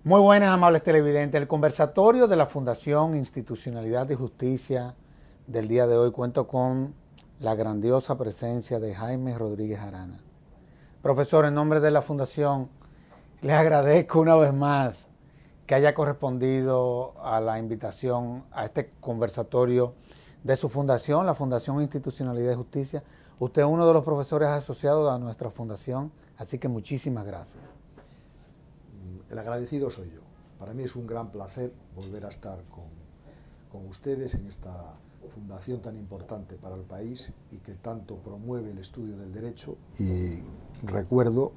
Muy buenas, amables televidentes. El conversatorio de la Fundación Institucionalidad y Justicia del día de hoy cuento con la grandiosa presencia de Jaime Rodríguez Arana. Profesor, en nombre de la Fundación, les agradezco una vez más que haya correspondido a la invitación a este conversatorio de su fundación, la Fundación Institucionalidad y Justicia. Usted es uno de los profesores asociados a nuestra fundación, así que muchísimas gracias. El agradecido soy yo. Para mí es un gran placer volver a estar con ustedes en esta fundación tan importante para el país y que tanto promueve el estudio del derecho. Y recuerdo,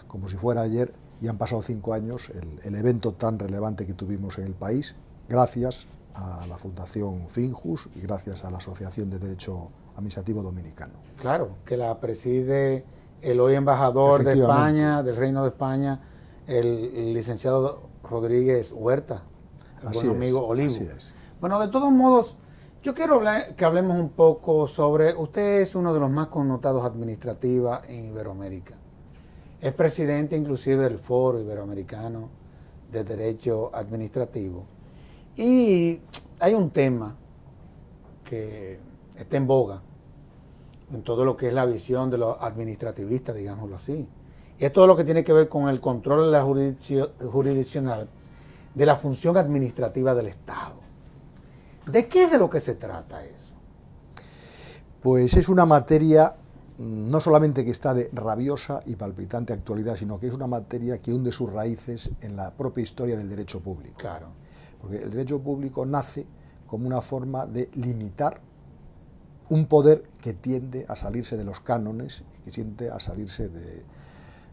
como si fuera ayer, y han pasado 5 años, el evento tan relevante que tuvimos en el país, gracias a la Fundación Finjus y gracias a la Asociación de Derecho Administrativo Dominicano. Claro, que la preside el hoy embajador de España, del Reino de España, el licenciado Rodríguez Huerta, el buen amigo Olivo. Así es. Bueno, de todos modos, yo quiero que hablemos un poco sobre, usted es uno de los más connotados administrativos en Iberoamérica. Es presidente inclusive del Foro Iberoamericano de Derecho Administrativo. Y hay un tema que está en boga en todo lo que es la visión de los administrativistas, digámoslo así. Y es todo lo que tiene que ver con el control de la jurisdiccional de la función administrativa del Estado. ¿De qué es de lo que se trata eso? Pues es una materia no solamente que está de rabiosa y palpitante actualidad, sino que es una materia que hunde sus raíces en la propia historia del derecho público. Claro. Porque el derecho público nace como una forma de limitar un poder que tiende a salirse de los cánones y que tiende a salirse de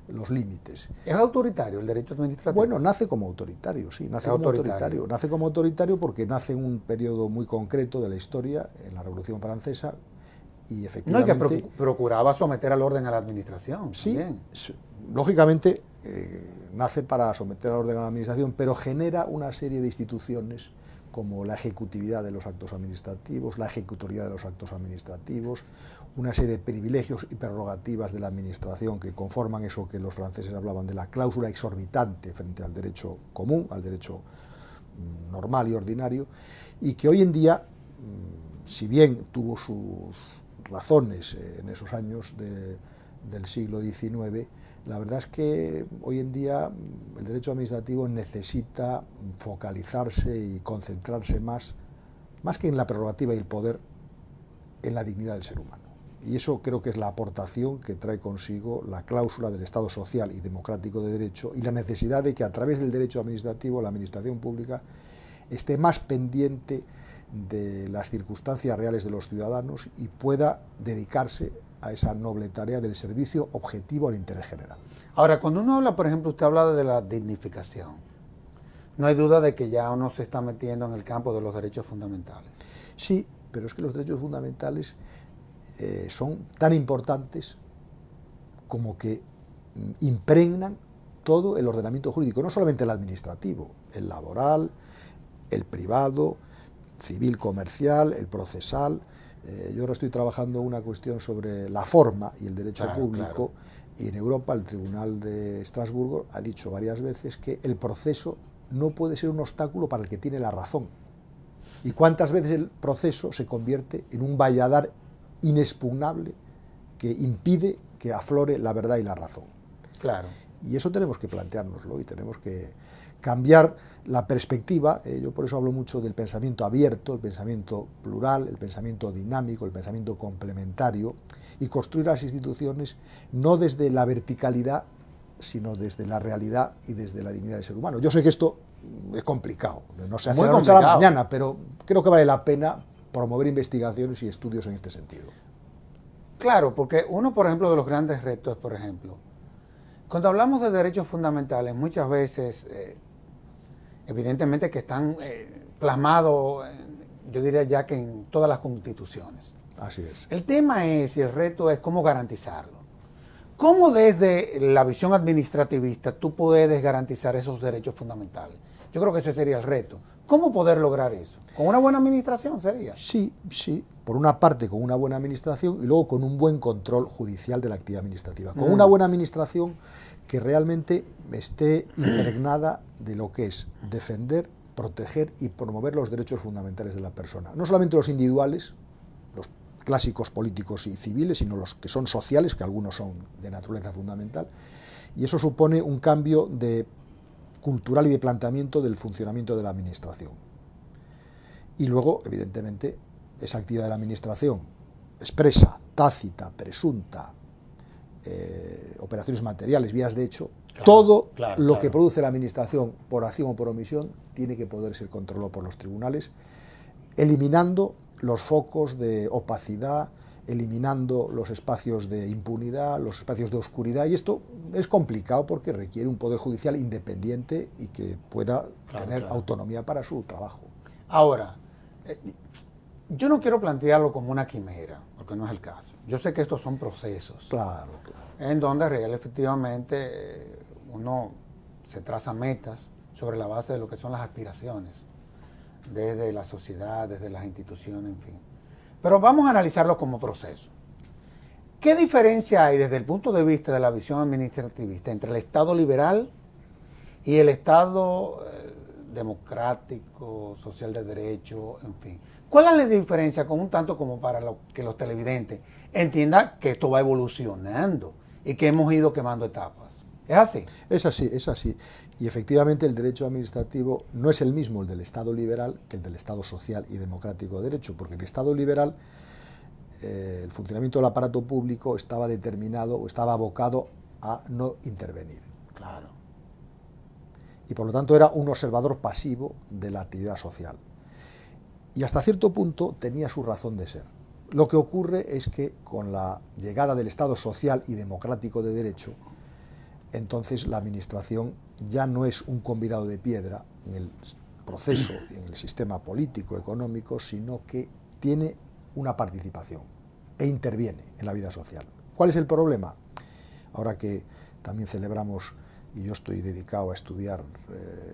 los límites. ¿Es autoritario el derecho administrativo? Bueno, nace como autoritario, sí, nace como autoritario. Nace como autoritario porque nace en un periodo muy concreto de la historia, en la Revolución Francesa, y efectivamente... No, y que procuraba someter al orden a la administración. Sí, también. Lógicamente nace para someter al orden a la administración, pero genera una serie de instituciones como la ejecutividad de los actos administrativos, la ejecutoría de los actos administrativos, una serie de privilegios y prerrogativas de la administración que conforman eso que los franceses hablaban de la cláusula exorbitante frente al derecho común, al derecho normal y ordinario, y que hoy en día, si bien tuvo sus razones en esos años del siglo XIX, la verdad es que hoy en día el derecho administrativo necesita focalizarse y concentrarse más que en la prerrogativa y el poder, en la dignidad del ser humano. Y eso creo que es la aportación que trae consigo la cláusula del Estado social y democrático de derecho y la necesidad de que a través del derecho administrativo la administración pública esté más pendiente de las circunstancias reales de los ciudadanos y pueda dedicarse a esa noble tarea del servicio objetivo al interés general. Ahora, cuando uno habla, por ejemplo, usted habla de la dignificación. No hay duda de que ya uno se está metiendo en el campo de los derechos fundamentales. Sí, pero es que los derechos fundamentales son tan importantes como que impregnan todo el ordenamiento jurídico, no solamente el administrativo, el laboral, el privado, civil comercial, el procesal. Yo ahora estoy trabajando una cuestión sobre la forma y el derecho público, y en Europa el Tribunal de Estrasburgo ha dicho varias veces que el proceso no puede ser un obstáculo para el que tiene la razón. ¿Y cuántas veces el proceso se convierte en un valladar inexpugnable que impide que aflore la verdad y la razón? Claro. Y eso tenemos que planteárnoslo y tenemos que cambiar la perspectiva. Yo por eso hablo mucho del pensamiento abierto, el pensamiento plural, el pensamiento dinámico, el pensamiento complementario, y construir las instituciones no desde la verticalidad, sino desde la realidad y desde la dignidad del ser humano. Yo sé que esto es complicado, no se hace de la noche a la mañana, pero creo que vale la pena promover investigaciones y estudios en este sentido. Claro, porque uno, por ejemplo, de los grandes retos, por ejemplo, cuando hablamos de derechos fundamentales, muchas veces, evidentemente que están plasmados, yo diría ya que en todas las constituciones. Así es. El tema es, y el reto es cómo garantizarlo. ¿Cómo desde la visión administrativista tú puedes garantizar esos derechos fundamentales? Yo creo que ese sería el reto. ¿Cómo poder lograr eso? ¿Con una buena administración sería? Sí, sí. por una parte con una buena administración y luego con un buen control judicial de la actividad administrativa. Con una buena administración que realmente esté impregnada de lo que es defender, proteger y promover los derechos fundamentales de la persona. No solamente los individuales, los clásicos políticos y civiles, sino los que son sociales, que algunos son de naturaleza fundamental. Y eso supone un cambio cultural y de planteamiento del funcionamiento de la administración. Y luego, evidentemente, esa actividad de la administración, expresa, tácita, presunta, operaciones materiales, vías de hecho, claro, todo lo que produce la administración por acción o por omisión tiene que poder ser controlado por los tribunales, eliminando los focos de opacidad, eliminando los espacios de impunidad, los espacios de oscuridad, y esto es complicado porque requiere un poder judicial independiente y que pueda tener autonomía para su trabajo. Ahora, yo no quiero plantearlo como una quimera, porque no es el caso. Yo sé que estos son procesos. Claro. En donde efectivamente uno se traza metas sobre la base de lo que son las aspiraciones, desde la sociedad, desde las instituciones, en fin. Pero vamos a analizarlo como proceso. ¿Qué diferencia hay desde el punto de vista de la visión administrativista entre el Estado liberal y el Estado democrático, social de derecho, en fin? ¿Cuál es la diferencia con un tanto como para que los televidentes entiendan que esto va evolucionando y que hemos ido quemando etapas? ¿Es así? Es así, es así. Y efectivamente el derecho administrativo no es el mismo el del Estado liberal que el del Estado social y democrático de derecho, porque el Estado liberal, el funcionamiento del aparato público estaba determinado o estaba abocado a no intervenir. Claro. Y por lo tanto era un observador pasivo de la actividad social. Y hasta cierto punto tenía su razón de ser. Lo que ocurre es que con la llegada del Estado social y democrático de derecho, entonces la administración ya no es un convidado de piedra en el proceso, en el sistema político, económico, sino que tiene una participación e interviene en la vida social. ¿Cuál es el problema? Ahora que también celebramos, y yo estoy dedicado a estudiar,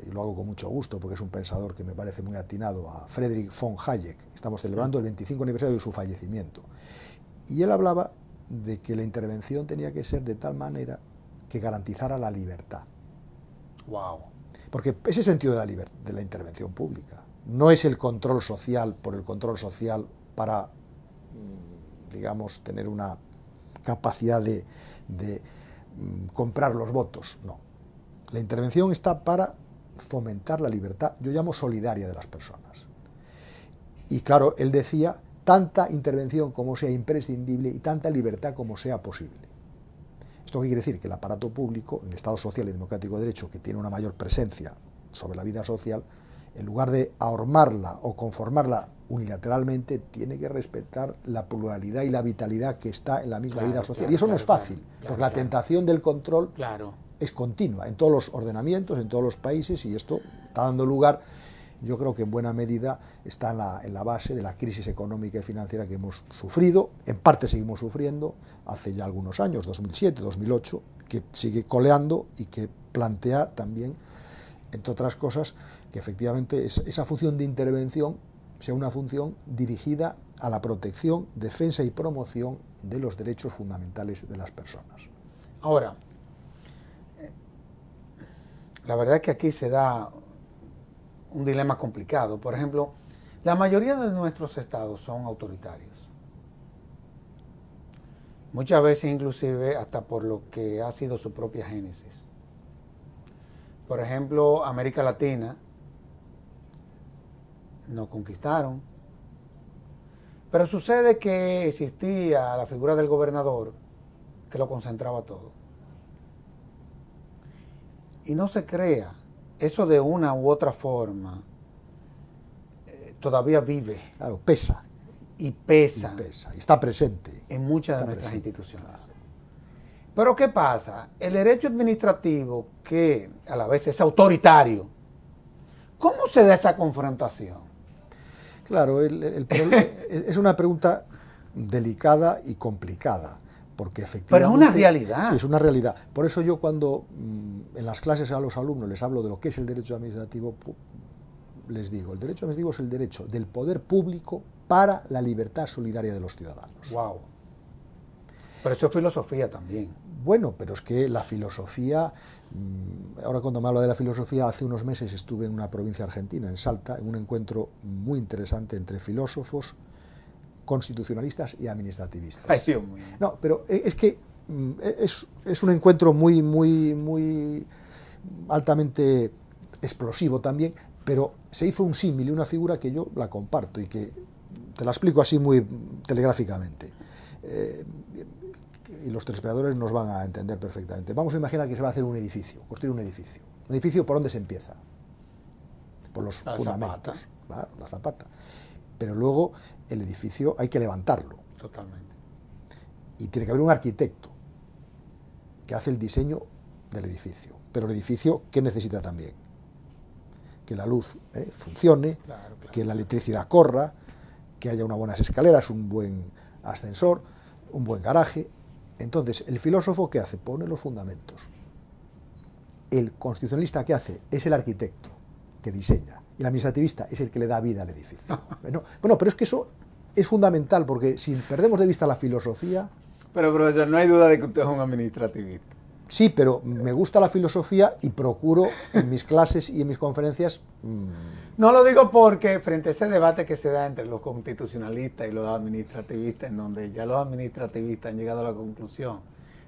y lo hago con mucho gusto porque es un pensador que me parece muy atinado, a Friedrich von Hayek. Estamos celebrando el 25 aniversario de su fallecimiento. Y él hablaba de que la intervención tenía que ser de tal manera que garantizara la libertad. Wow. Porque ese sentido de la intervención pública no es el control social por el control social para, digamos, tener una capacidad de comprar los votos, no. La intervención está para fomentar la libertad, yo llamo solidaria, de las personas. Y claro, él decía, tanta intervención como sea imprescindible y tanta libertad como sea posible. ¿Esto qué quiere decir? Que el aparato público, el Estado social y democrático de derecho, que tiene una mayor presencia sobre la vida social, en lugar de ahormarla o conformarla unilateralmente, tiene que respetar la pluralidad y la vitalidad que está en la misma vida social. Y eso no es fácil, porque la tentación del control es continua en todos los ordenamientos, en todos los países, y esto está dando lugar, yo creo que en buena medida está en la base de la crisis económica y financiera que hemos sufrido, en parte seguimos sufriendo, hace ya algunos años, 2007, 2008, que sigue coleando y que plantea también, entre otras cosas, que efectivamente esa función de intervención sea una función dirigida a la protección, defensa y promoción de los derechos fundamentales de las personas. Ahora, la verdad es que aquí se da un dilema complicado. Por ejemplo, la mayoría de nuestros estados son autoritarios. Muchas veces inclusive hasta por lo que ha sido su propia génesis. Por ejemplo, América Latina nos conquistaron, pero sucede que existía la figura del gobernador que lo concentraba todo. Y no se crea, eso de una u otra forma todavía vive. Claro, pesa. Y pesa. Y pesa, y está presente. En muchas de nuestras instituciones. Claro. Pero ¿qué pasa? El derecho administrativo, que a la vez es autoritario, ¿cómo se da esa confrontación? Claro, es una pregunta delicada y complicada, porque efectivamente... Pero es una realidad. Sí, es una realidad. Por eso yo cuando en las clases a los alumnos les hablo de lo que es el derecho administrativo, les digo, el derecho administrativo es el derecho del poder público para la libertad solidaria de los ciudadanos. Wow. Pero eso es filosofía también. Bueno, pero es que la filosofía, ahora cuando me habla de la filosofía, hace unos meses estuve en una provincia argentina, en Salta, en un encuentro muy interesante entre filósofos, constitucionalistas y administrativistas. Ay, Dios mío. No, pero es que es un encuentro muy altamente explosivo también, pero se hizo un símil y una figura que yo la comparto y que te la explico así muy telegráficamente. Y los telespectadores nos van a entender perfectamente. Vamos a imaginar que se va a hacer un edificio, construir un edificio. ¿Un edificio por dónde se empieza? Por los fundamentos, claro, la zapata. Pero luego el edificio hay que levantarlo. Totalmente. Y tiene que haber un arquitecto que hace el diseño del edificio. Pero el edificio, ¿qué necesita también? Que la luz funcione, claro. Que la electricidad corra, que haya unas buenas escaleras, un buen ascensor, un buen garaje. Entonces, el filósofo, ¿qué hace? Pone los fundamentos. El constitucionalista, ¿qué hace? Es el arquitecto que diseña. Y el administrativista es el que le da vida al edificio. Bueno, pero es que eso es fundamental, porque si perdemos de vista la filosofía... Pero, profesor, no hay duda de que usted es un administrativista. Sí, pero me gusta la filosofía y procuro en mis clases y en mis conferencias... No lo digo porque frente a ese debate que se da entre los constitucionalistas y los administrativistas, en donde ya los administrativistas han llegado a la conclusión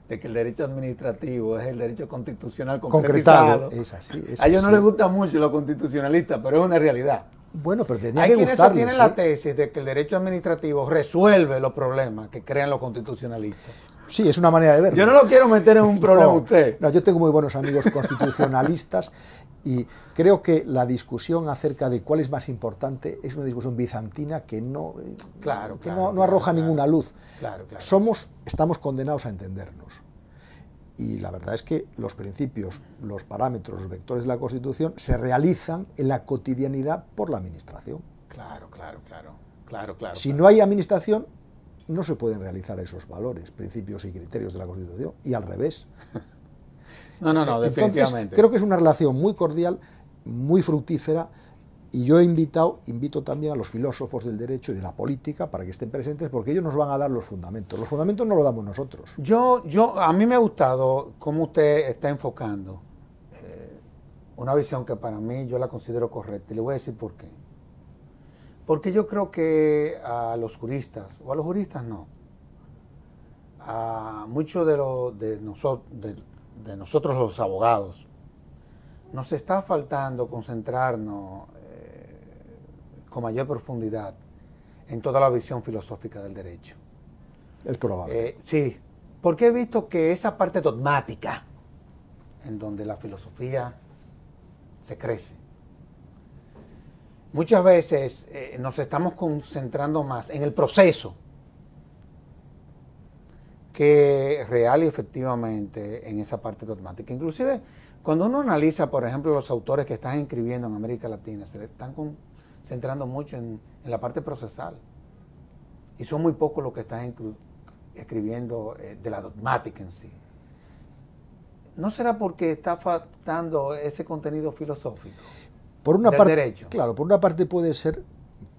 de que el derecho administrativo es el derecho constitucional concretado. Es así, a ellos no les gusta mucho los constitucionalistas, pero es una realidad. Bueno, pero tenía que gustarles. Hay quienes tienen la tesis de que el derecho administrativo resuelve los problemas que crean los constitucionalistas. Sí, es una manera de verlo. Yo no lo quiero meter en un problema a usted. No, yo tengo muy buenos amigos constitucionalistas y creo que la discusión acerca de cuál es más importante es una discusión bizantina que no arroja ninguna luz. Estamos condenados a entendernos. Y la verdad es que los principios, los parámetros, los vectores de la Constitución se realizan en la cotidianidad por la Administración. Claro. Si no hay Administración, no se pueden realizar esos valores, principios y criterios de la Constitución, y al revés. No, definitivamente. Entonces, creo que es una relación muy cordial, muy fructífera, y yo invito también a los filósofos del derecho y de la política para que estén presentes, porque ellos nos van a dar los fundamentos. Los fundamentos no los damos nosotros. A mí me ha gustado cómo usted está enfocando una visión que para mí yo la considero correcta, y le voy a decir por qué. Porque yo creo que a los juristas, o a los juristas no, a muchos de nosotros los abogados, nos está faltando concentrarnos con mayor profundidad en toda la visión filosófica del derecho. Es probable. Sí, porque he visto que esa parte dogmática, en donde la filosofía se crece, muchas veces nos estamos concentrando más en el proceso que real y efectivamente en esa parte dogmática. Inclusive, cuando uno analiza, por ejemplo, los autores que están escribiendo en América Latina, se están concentrando mucho en la parte procesal. Y son muy pocos los que están escribiendo de la dogmática en sí. ¿No será porque está faltando ese contenido filosófico? Por una parte, derecho. Claro, por una parte puede ser,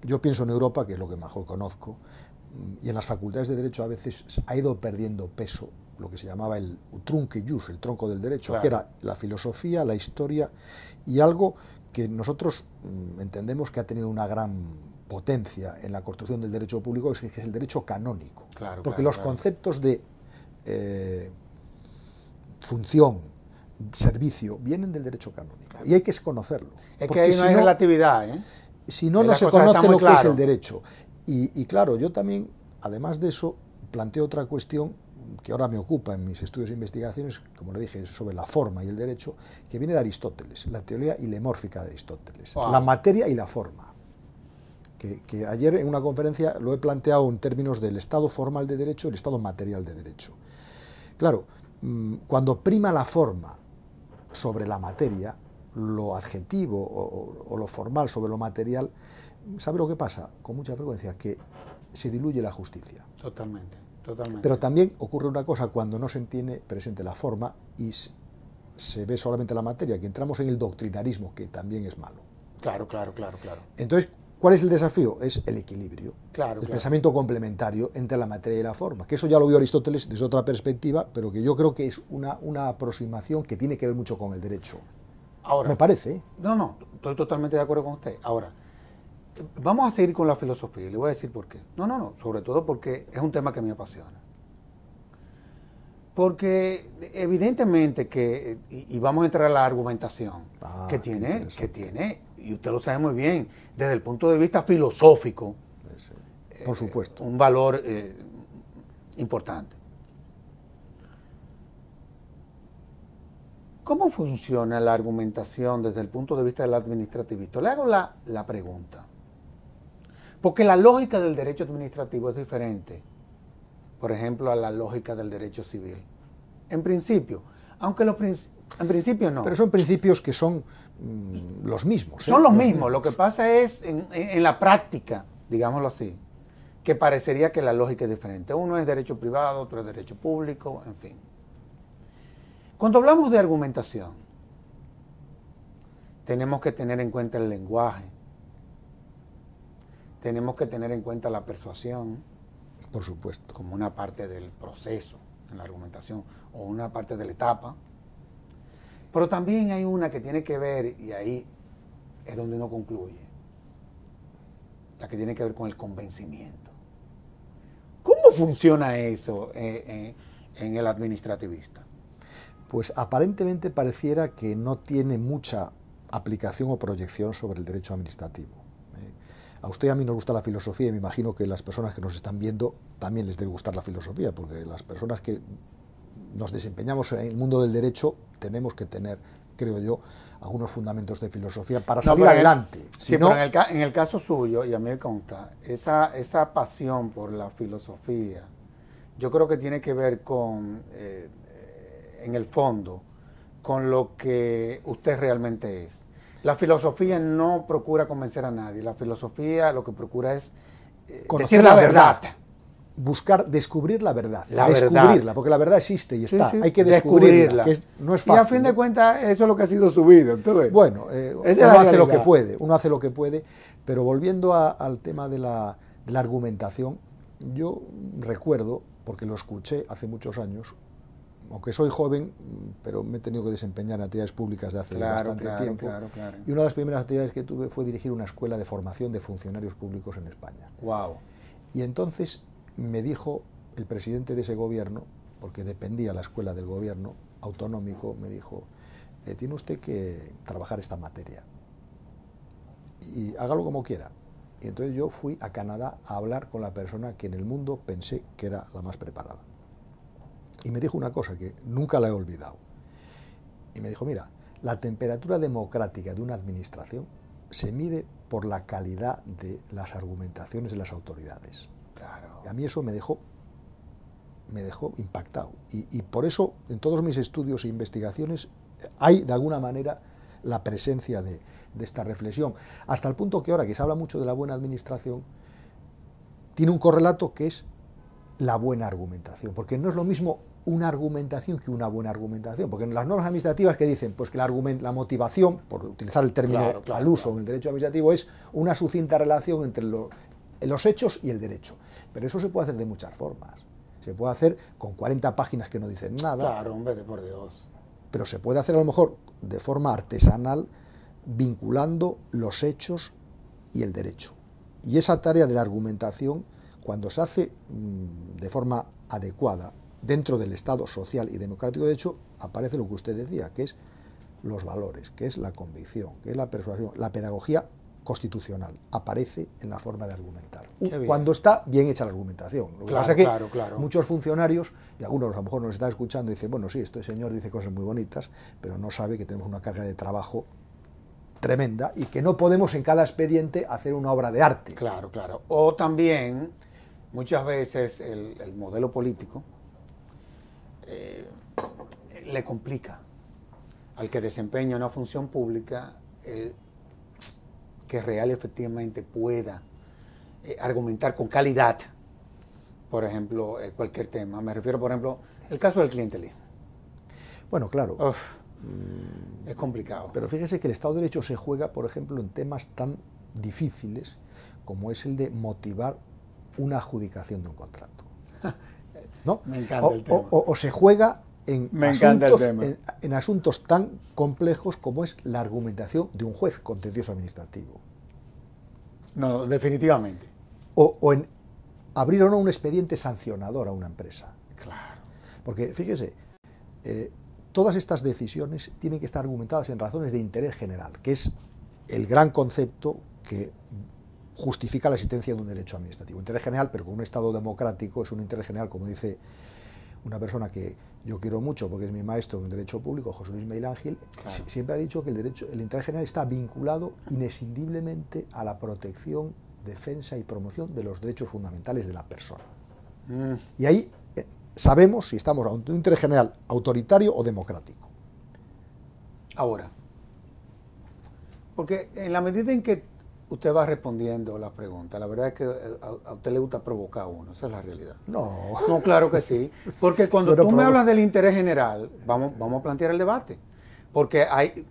yo pienso en Europa, que es lo que mejor conozco, y en las facultades de Derecho a veces ha ido perdiendo peso lo que se llamaba el trunque jus, el tronco del derecho, claro, que era la filosofía, la historia y algo que nosotros entendemos que ha tenido una gran potencia en la construcción del derecho público, que es el derecho canónico. Claro, porque los conceptos de función, servicio, vienen del derecho canónico. Claro. Y hay que conocerlo. Es que ahí no hay relatividad, ¿eh? Si no, no se conoce lo que es el derecho. Y claro, yo también, además de eso, planteo otra cuestión que ahora me ocupa en mis estudios e investigaciones, como le dije, sobre la forma y el derecho, que viene de Aristóteles, la teoría ilemórfica de Aristóteles, la materia y la forma. Que ayer en una conferencia lo he planteado en términos del estado formal de derecho y el estado material de derecho. Claro, cuando prima la forma sobre la materia, lo adjetivo o lo formal sobre lo material, ¿sabe lo que pasa? Con mucha frecuencia, que se diluye la justicia. Totalmente. Pero también ocurre una cosa cuando no se tiene presente la forma y se ve solamente la materia, que entramos en el doctrinarismo, que también es malo. Claro. Entonces, ¿Cuál es el desafío? Es el equilibrio, Claro, el claro. pensamiento complementario entre la materia y la forma, que eso ya lo vio Aristóteles desde otra perspectiva, pero que yo creo que es una aproximación que tiene que ver mucho con el derecho. Ahora, Me parece, ¿eh? no, estoy totalmente de acuerdo con usted. Ahora, vamos a seguir con la filosofía y le voy a decir por qué. No, sobre todo porque es un tema que me apasiona. Porque evidentemente que, y vamos a entrar a la argumentación, Ah, que qué interesante. tiene, y usted lo sabe muy bien, desde el punto de vista filosófico, Por supuesto. un valor importante. ¿Cómo funciona la argumentación desde el punto de vista del administrativista? Le hago la pregunta. Porque la lógica del derecho administrativo es diferente, por ejemplo, a la lógica del derecho civil. En principio, aunque en principio no. Pero son principios que son los mismos. Son los mismos. Lo que pasa es en la práctica, digámoslo así, que parecería que la lógica es diferente. Uno es derecho privado, otro es derecho público, en fin. Cuando hablamos de argumentación, tenemos que tener en cuenta el lenguaje, tenemos que tener en cuenta la persuasión, Por supuesto. como una parte del proceso en la argumentación o una parte de la etapa. Pero también hay una que tiene que ver, y ahí es donde uno concluye, la que tiene que ver con el convencimiento. ¿Cómo funciona eso en el administrativista? Pues aparentemente pareciera que no tiene mucha aplicación o proyección sobre el derecho administrativo. A usted y a mí nos gusta la filosofía y me imagino que las personas que nos están viendo también les debe gustar la filosofía, porque las personas que nos desempeñamos en el mundo del derecho tenemos que tener, creo yo, algunos fundamentos de filosofía para salir adelante. Sí, pero en el caso suyo, y a mí me consta, esa pasión por la filosofía, yo creo que tiene que ver con, en el fondo, con lo que usted realmente es. La filosofía no procura convencer a nadie, la filosofía lo que procura es conocer la verdad. Buscar, descubrir la verdad, descubrirla, porque la verdad existe y está, hay que descubrirla, que no es fácil. Y a fin de cuentas eso es lo que ha sido su vida. Entonces, bueno, uno hace lo que puede, pero volviendo al tema de la argumentación, yo recuerdo, porque lo escuché hace muchos años, aunque soy joven, pero me he tenido que desempeñar en actividades públicas de hace bastante tiempo, y una de las primeras actividades que tuve fue dirigir una escuela de formación de funcionarios públicos en España. Wow. Y entonces me dijo el presidente de ese gobierno, porque dependía la escuela del gobierno autonómico, me dijo, tiene usted que trabajar esta materia y hágalo como quiera. Y entonces yo fui a Canadá a hablar con la persona que en el mundo pensé que era la más preparada. Y me dijo una cosa que nunca la he olvidado. Y me dijo, mira, la temperatura democrática de una administración se mide por la calidad de las argumentaciones de las autoridades. Claro. Y a mí eso me dejó impactado. Y por eso, en todos mis estudios e investigaciones, hay, de alguna manera, la presencia de esta reflexión. Hasta el punto que ahora que se habla mucho de la buena administración, tiene un correlato que es la buena argumentación. Porque no es lo mismo una argumentación que una buena argumentación. Porque en las normas administrativas que dicen pues que la motivación, por utilizar el término al uso en el derecho administrativo, es una sucinta relación entre los hechos y el derecho. Pero eso se puede hacer de muchas formas. Se puede hacer con 40 páginas que no dicen nada. Claro, hombre, por Dios. Pero se puede hacer a lo mejor de forma artesanal, vinculando los hechos y el derecho. Y esa tarea de la argumentación, cuando se hace de forma adecuada dentro del Estado social y democrático de derecho, aparece lo que usted decía, que es los valores, que es la convicción, que es la persuasión, la pedagogía constitucional, aparece en la forma de argumentar. Cuando está bien hecha la argumentación. Lo que pasa es que muchos funcionarios, y algunos a lo mejor nos están escuchando y dicen, bueno, sí, este señor dice cosas muy bonitas, pero no sabe que tenemos una carga de trabajo tremenda y que no podemos en cada expediente hacer una obra de arte. Claro. O también, muchas veces, el modelo político le complica al que desempeña una función pública que real y efectivamente pueda argumentar con calidad, por ejemplo, cualquier tema. Me refiero, por ejemplo, el caso del clientelismo. Bueno, claro. Es complicado. Pero fíjese que el Estado de Derecho se juega, por ejemplo, en temas tan difíciles, como es el de motivar una adjudicación de un contrato, ¿no? Me encanta el tema. O se juega en Me encanta el asuntos, tema. en asuntos tan complejos como es la argumentación de un juez contencioso administrativo. No, definitivamente. O en abrir o no un expediente sancionador a una empresa. Claro. Porque, fíjese, todas estas decisiones tienen que estar argumentadas en razones de interés general, que es el gran concepto que justifica la existencia de un derecho administrativo. Interés general, pero con un Estado democrático, es un interés general, como dice una persona que yo quiero mucho porque es mi maestro en el derecho público, José Luis Meil Ángel, claro. Siempre ha dicho que el interés general está vinculado inescindiblemente a la protección, defensa y promoción de los derechos fundamentales de la persona. Y ahí sabemos si estamos ante un interés general autoritario o democrático. Ahora, porque en la medida en que usted va respondiendo las preguntas, la verdad es que a usted le gusta provocar a uno, esa es la realidad. No, claro que sí, porque cuando tú me hablas del interés general, vamos a plantear el debate, porque hay,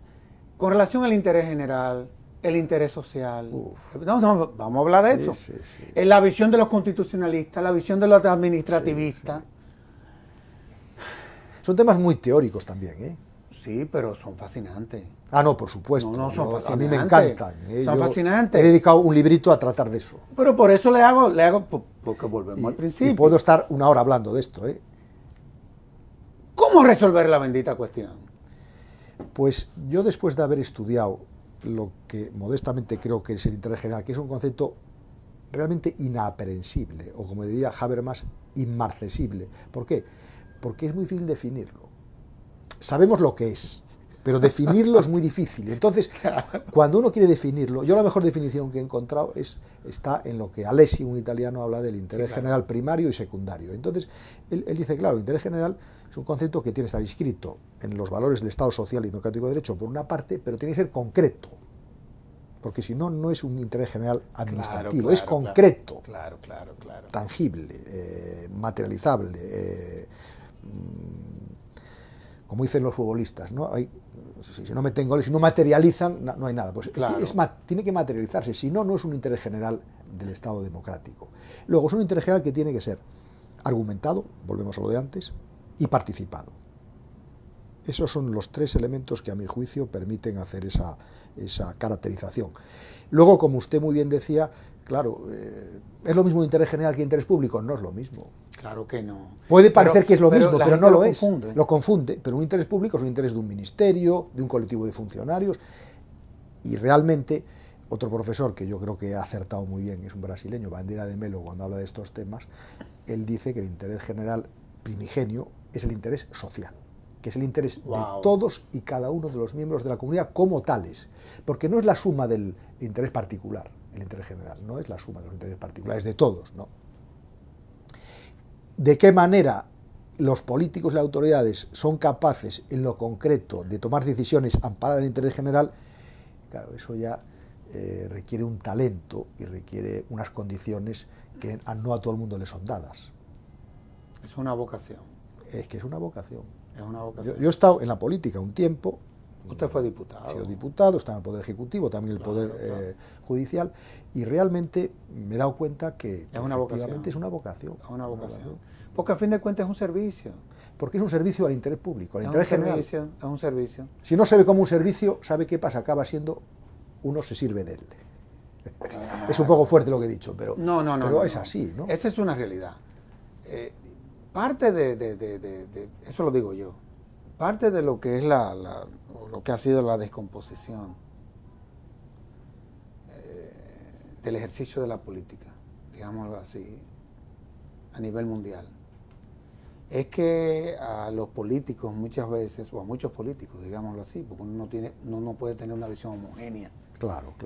con relación al interés general, el interés social, vamos a hablar de eso. Sí. En la visión de los constitucionalistas, la visión de los administrativistas. Sí. Son temas muy teóricos también, ¿eh? Sí, pero son fascinantes. Ah, no, por supuesto. No, son fascinantes. A mí me encantan. Son fascinantes. He dedicado un librito a tratar de eso. Pero por eso le hago porque volvemos al principio. Y puedo estar una hora hablando de esto, ¿eh? ¿Cómo resolver la bendita cuestión? Pues yo, después de haber estudiado lo que modestamente creo que es el interés general, que es un concepto realmente inaprehensible, o como diría Habermas, inmarcesible. ¿Por qué? Porque es muy difícil definirlo. Sabemos lo que es, pero definirlo es muy difícil. Entonces, cuando uno quiere definirlo, yo la mejor definición que he encontrado está en lo que Alessi, un italiano, habla del interés general primario y secundario. Entonces, él dice, claro, el interés general es un concepto que tiene que estar inscrito en los valores del Estado social y democrático de derecho, por una parte, pero tiene que ser concreto, porque si no, no es un interés general administrativo, es concreto, tangible, materializable, como dicen los futbolistas, ¿no? Si no meten goles, si no materializan, no hay nada. Pues tiene que materializarse, si no, no es un interés general del Estado democrático. Luego, es un interés general que tiene que ser argumentado, volvemos a lo de antes, y participado. Esos son los tres elementos que, a mi juicio, permiten hacer esa caracterización. Luego, como usted muy bien decía, claro, ¿es lo mismo interés general que interés público? No es lo mismo. Claro que no. Puede parecer que es lo mismo, pero no lo es. Confunde. Lo confunde, pero un interés público es un interés de un ministerio, de un colectivo de funcionarios, y realmente otro profesor que yo creo que ha acertado muy bien, es un brasileño, Bandeira de Melo, cuando habla de estos temas, él dice que el interés general primigenio es el interés social, que es el interés de todos y cada uno de los miembros de la comunidad como tales, porque no es la suma del interés particular, el interés general, no es la suma de los intereses particulares de todos, no. ¿De qué manera los políticos y las autoridades son capaces, en lo concreto, de tomar decisiones amparadas en el interés general? Claro, eso ya requiere un talento y requiere unas condiciones que no a todo el mundo le son dadas. Es una vocación. Es que es una vocación. Es una vocación. Yo he estado en la política un tiempo. Usted fue diputado. He sido diputado, estaba en el Poder Ejecutivo, también el Poder Judicial, y realmente me he dado cuenta que efectivamente es una vocación. Es una vocación. Porque a fin de cuentas es un servicio. Porque es un servicio al interés público, al interés general. Es un servicio. Si no se ve como un servicio, ¿sabe qué pasa? Acaba siendo, uno se sirve de él. Es un poco fuerte lo que he didicho, pero es así, ¿no? Esa es una realidad. Parte de eso lo digo yo, parte de lo que es lo que ha sido la descomposición del ejercicio de la política, digámoslo así, a nivel mundial, es que a los políticos muchas veces, o a muchos políticos, digámoslo así, porque uno no puede tener una visión homogénea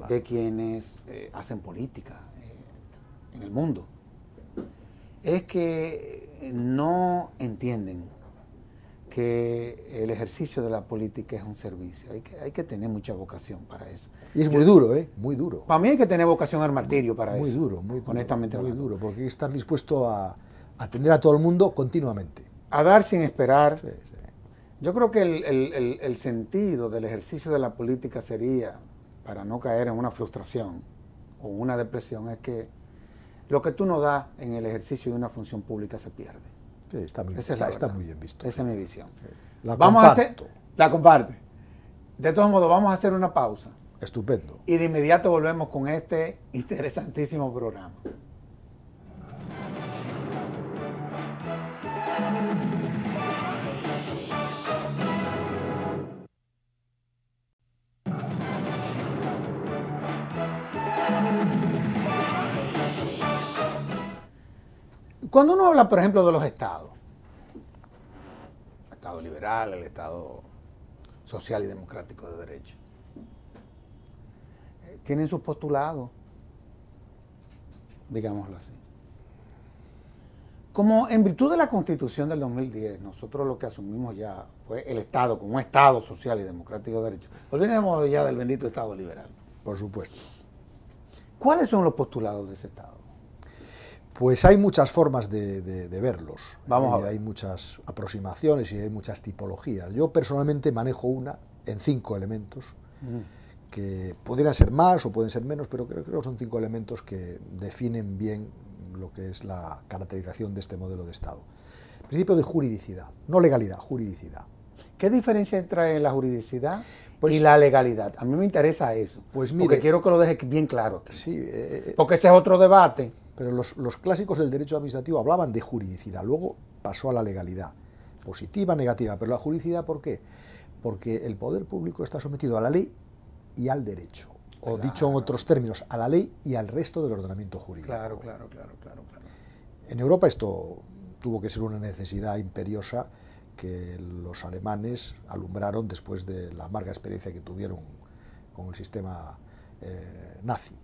de quienes hacen política en el mundo, es que no entienden que el ejercicio de la política es un servicio. Hay que tener mucha vocación para eso. Y es muy duro, muy duro. Para mí hay que tener vocación al martirio para muy eso. Duro, honestamente muy duro, porque hay que estar dispuesto a atender a todo el mundo continuamente. A dar sin esperar. Sí. Yo creo que el sentido del ejercicio de la política sería, para no caer en una frustración, o una depresión es que lo que tú no das en el ejercicio de una función pública se pierde. Sí, está muy bien visto. Esa es mi visión. La vamos comparto. La comparte. De todos modos, vamos a hacer una pausa. Estupendo. Y de inmediato volvemos con este interesantísimo programa. Cuando uno habla, por ejemplo, de los estados, el estado liberal, el estado social y democrático de derecho, tienen sus postulados, digámoslo así. Como en virtud de la Constitución del 2010, nosotros lo que asumimos ya fue el Estado como un Estado social y democrático de derecho. Olvidemos ya del bendito Estado liberal. Por supuesto. ¿Cuáles son los postulados de ese Estado? Pues hay muchas formas de verlos. Vamos a ver. Hay muchas aproximaciones y hay muchas tipologías. Yo personalmente manejo una en 5 elementos, que pudieran ser más o pueden ser menos, pero creo que son 5 elementos que definen bien lo que es la caracterización de este modelo de Estado. Principio de juridicidad, no legalidad, juridicidad. ¿Qué diferencia entre la juridicidad y la legalidad? A mí me interesa eso, pues mire, porque quiero que lo deje bien claro aquí. Sí, porque ese es otro debate. Pero los clásicos del derecho administrativo hablaban de juridicidad, luego pasó a la legalidad, positiva, negativa, pero la juridicidad, ¿por qué? Porque el poder público está sometido a la ley y al derecho, o dicho en otros términos, a la ley y al resto del ordenamiento jurídico. Claro. En Europa esto tuvo que ser una necesidad imperiosa que los alemanes alumbraron después de la amarga experiencia que tuvieron con el sistema nazi.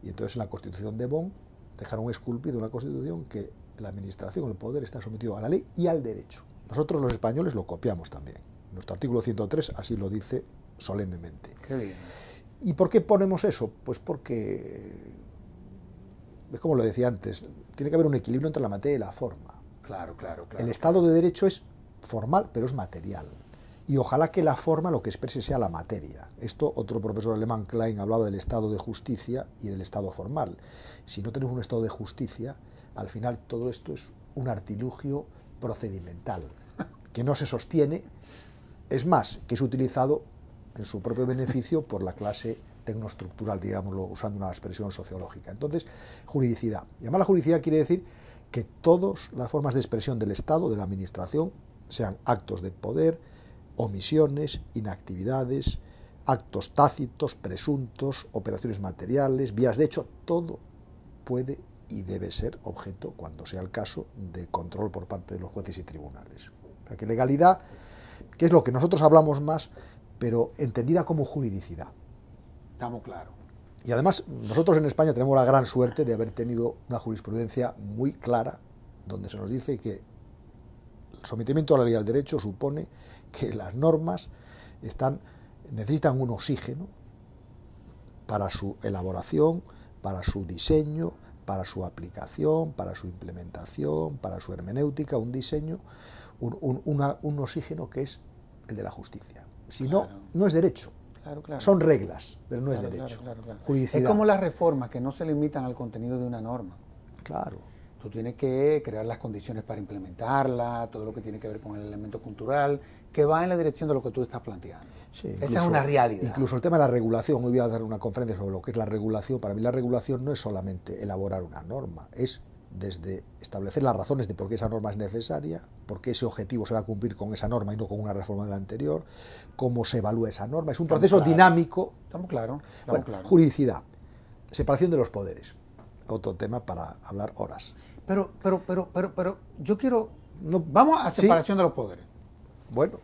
Y entonces en la Constitución de Bonn dejaron esculpida una Constitución que la administración, el poder, está sometido a la ley y al derecho. Nosotros los españoles lo copiamos también. Nuestro artículo 103 así lo dice solemnemente. Qué bien. ¿Y por qué ponemos eso? Pues porque, es como lo decía antes, tiene que haber un equilibrio entre la materia y la forma. Claro. El Estado de Derecho es formal, pero es material. Y ojalá que la forma lo que exprese sea la materia. Esto, otro profesor alemán, Klein, hablaba del Estado de justicia y del Estado formal. Si no tenemos un Estado de justicia, al final todo esto es un artilugio procedimental, que no se sostiene, es más, que es utilizado en su propio beneficio por la clase tecnoestructural, digámoslo, usando una expresión sociológica. Entonces, juridicidad. Y además la juridicidad quiere decir que todas las formas de expresión del Estado, de la administración, sean actos de poder, omisiones, inactividades, actos tácitos, presuntos, operaciones materiales, vías de hecho, todo puede y debe ser objeto, cuando sea el caso, de control por parte de los jueces y tribunales. O sea que legalidad, que es lo que nosotros hablamos más, pero entendida como juridicidad. Estamos claros. Y además, nosotros en España tenemos la gran suerte de haber tenido una jurisprudencia muy clara, donde se nos dice que el sometimiento a la ley y al derecho supone que las normas necesitan un oxígeno para su elaboración, para su diseño, para su aplicación, para su implementación, para su hermenéutica, un diseño, un oxígeno que es el de la justicia. Si no, no es derecho. Claro. Son reglas, pero no es derecho. Claro. Juridicidad. Es como las reformas que no se limitan al contenido de una norma. Claro. Tú tienes que crear las condiciones para implementarla, todo lo que tiene que ver con el elemento cultural, que va en la dirección de lo que tú estás planteando. Sí, esa es una realidad. Incluso el tema de la regulación, hoy voy a dar una conferencia sobre lo que es la regulación. Para mí la regulación no es solamente elaborar una norma, es desde establecer las razones de por qué esa norma es necesaria, por qué ese objetivo se va a cumplir con esa norma y no con una reforma de la anterior, cómo se evalúa esa norma. Es un proceso dinámico. Estamos claros. Juridicidad, separación de los poderes, otro tema para hablar horas. Pero yo quiero... vamos a separación de los poderes. Bueno.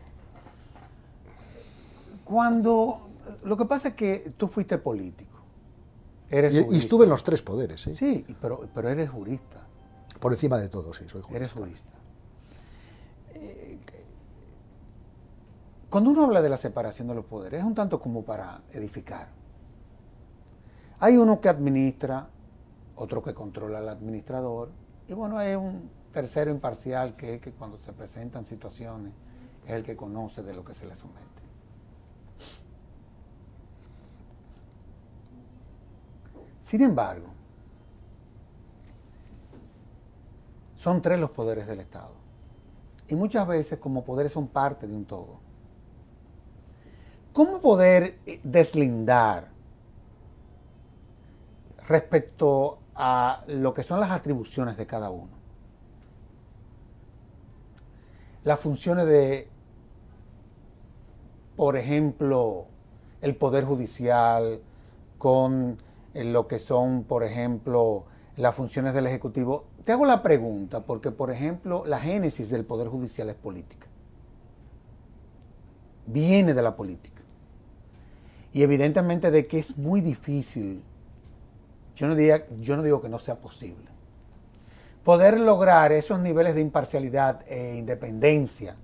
Lo que pasa es que tú fuiste político. Y estuve en los 3 poderes. Sí, pero eres jurista. Por encima de todo, sí, soy jurista. Eres jurista. Cuando uno habla de la separación de los poderes, es un tanto como para edificar. Hay uno que administra, otro que controla al administrador, y bueno, hay un tercero imparcial que es que cuando se presentan situaciones es el que conoce de lo que se le somete. Sin embargo, son 3 los poderes del Estado. Y muchas veces como poderes son parte de un todo. ¿Cómo poder deslindar respecto a lo que son las atribuciones de cada uno? Las funciones de, por ejemplo, el Poder Judicial con lo que son, por ejemplo, las funciones del Ejecutivo. Te hago la pregunta porque, por ejemplo, la génesis del Poder Judicial es política. Viene de la política. Y evidentemente de que es muy difícil, yo no digo que no sea posible, poder lograr esos niveles de imparcialidad e independencia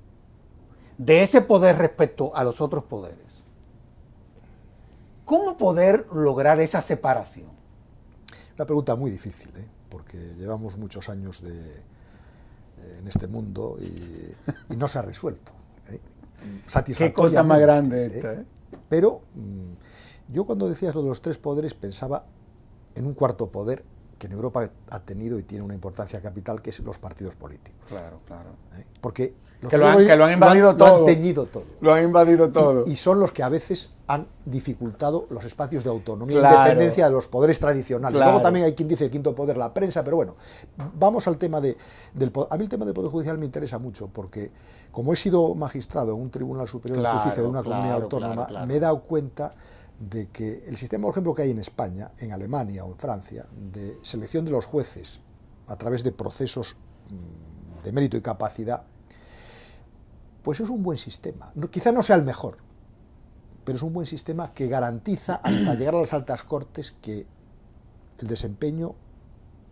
de ese poder respecto a los otros poderes. ¿Cómo poder lograr esa separación? Una pregunta muy difícil, porque llevamos muchos años en este mundo y no se ha resuelto. Qué cosa más grande esta. Pero yo cuando decías lo de los 3 poderes pensaba en un cuarto poder que en Europa ha tenido y tiene una importancia capital, que es los partidos políticos. Claro, claro. Porque los que lo han invadido todo. Lo han teñido todo. Lo han invadido todo. Y son los que a veces han dificultado los espacios de autonomía e claro, independencia de los poderes tradicionales. Claro. Luego también hay quien dice el quinto poder, la prensa, pero bueno, vamos al tema del poder. A mí el tema del Poder Judicial me interesa mucho porque, como he sido magistrado en un Tribunal Superior de Justicia de una comunidad autónoma, me he dado cuenta de que el sistema, por ejemplo, que hay en España, en Alemania o en Francia, de selección de los jueces a través de procesos de mérito y capacidad, pues es un buen sistema. Quizá no sea el mejor, pero es un buen sistema que garantiza hasta llegar a las altas cortes que el desempeño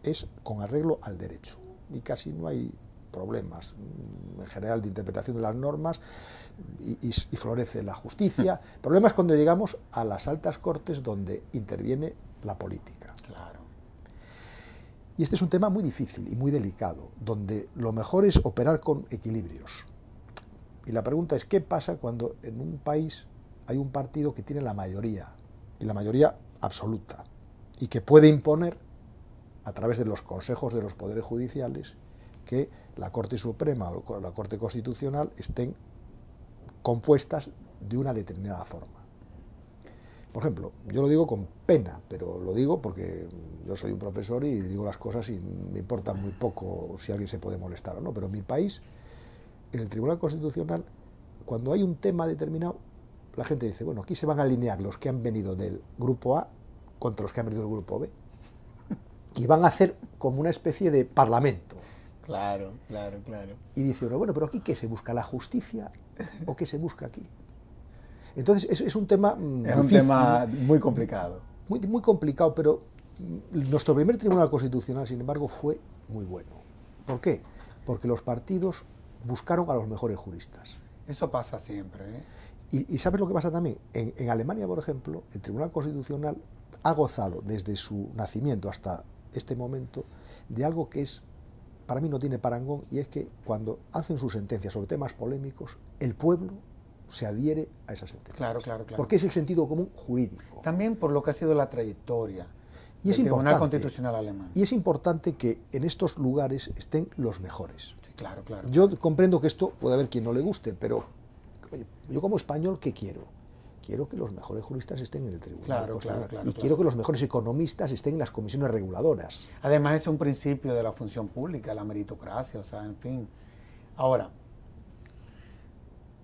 es con arreglo al derecho y casi no hay problemas en general de interpretación de las normas y florece la justicia. Problemas cuando llegamos a las altas cortes donde interviene la política. Claro. Y este es un tema muy difícil y muy delicado, donde lo mejor es operar con equilibrios. Y la pregunta es, ¿qué pasa cuando en un país hay un partido que tiene la mayoría, y la mayoría absoluta, y que puede imponer, a través de los consejos de los poderes judiciales, que la Corte Suprema o la Corte Constitucional estén compuestas de una determinada forma? Por ejemplo, yo lo digo con pena, pero lo digo porque yo soy un profesor y digo las cosas y me importa muy poco si alguien se puede molestar o no, pero en mi país, en el Tribunal Constitucional, cuando hay un tema determinado, la gente dice, bueno, aquí se van a alinear los que han venido del grupo A contra los que han venido del grupo B, y van a hacer como una especie de parlamento. Claro, claro, claro. Y dice uno, bueno, pero aquí ¿qué se busca? ¿La justicia o qué se busca aquí? Entonces es un tema es un tema muy complicado. Muy, muy complicado, pero nuestro primer Tribunal Constitucional, sin embargo, fue muy bueno. ¿Por qué? Porque los partidos buscaron a los mejores juristas. Eso pasa siempre, ¿eh? Y ¿sabes lo que pasa también? En Alemania, por ejemplo, el Tribunal Constitucional ha gozado desde su nacimiento hasta este momento de algo que es, para mí no tiene parangón, y es que cuando hacen sus sentencias sobre temas polémicos, el pueblo se adhiere a esas sentencias. Claro, claro, claro. Porque es el sentido común jurídico. También por lo que ha sido la trayectoria y es del Tribunal importante, Constitucional alemán. Y es importante que en estos lugares estén los mejores. Sí, claro, claro. Yo comprendo que esto puede haber quien no le guste, pero oye, yo como español, ¿qué quiero? Quiero que los mejores juristas estén en el Tribunal Constitucional. Claro, quiero que los mejores economistas estén en las comisiones reguladoras. Además es un principio de la función pública, la meritocracia, o sea, en fin. Ahora,